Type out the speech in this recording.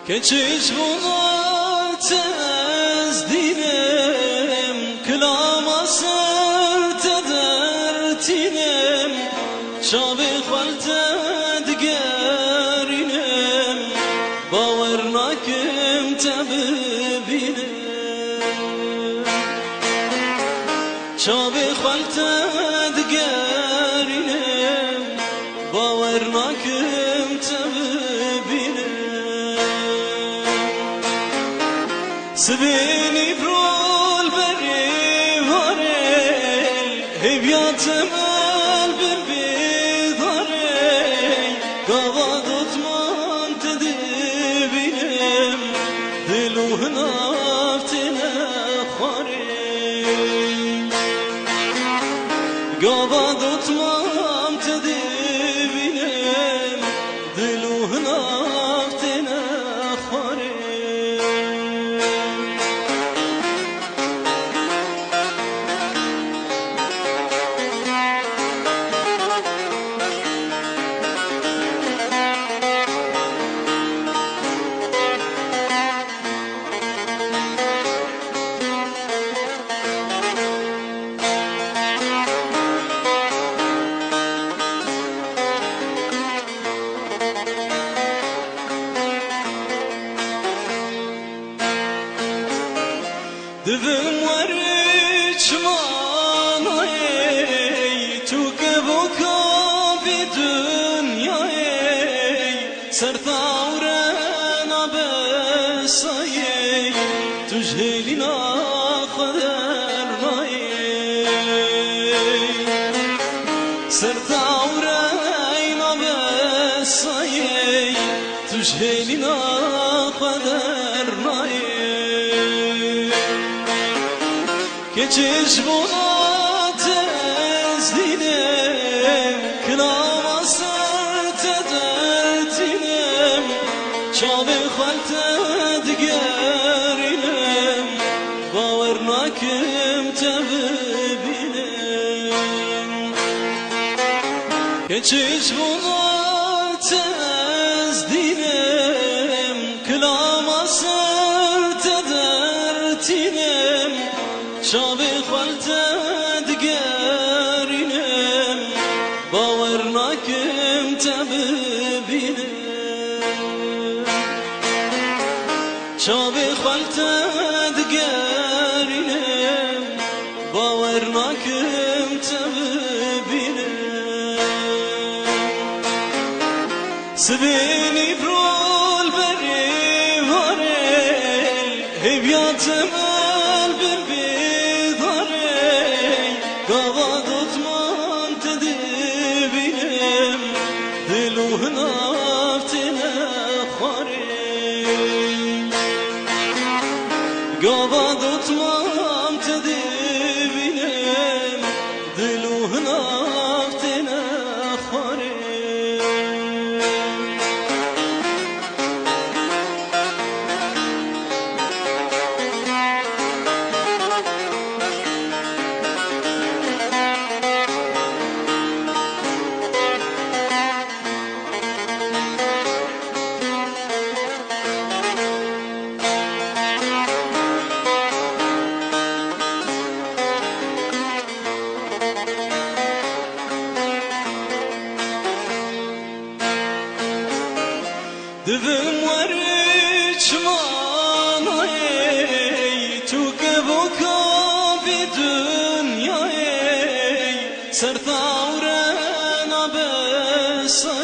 که چشمات از دیدم کلام سرت در تینم شاب خالت دگرینم باور نکم تببینم شاب خالت دگرینم باور نکم تببینم سبيني برول بري هاري هبيات مال بالبيضاري قواضت من تدبينم دلوه نافتنا خاري قواضت من تدبينم دلوه نافتنا خاري دفم ورش مانایی تو که بکا بی دنیایی سرطاورن آبسایی تو جهلی ناخدر نایی سرطاورن آبسایی تو جهلی ناخدر نایی که چشمات از دیدم کلام سرت در تینم شاب خالت دگرینم باور نکم تببینم که چشمات از دیدم کلام سرت در تینم شاب خالت دگرینم باور نکم تببینم شاب خالت دگرینم باور نکم تببینم سبینی برول بری هارل هبیات مال بالبیضاری قواضت من تدبینم دلوه نافتنا خاری قواضت من تدبینم دلوه نافتنا خاری دفم ورش مانایی تو که بکا بی دنیایی سرطاورن آبسایی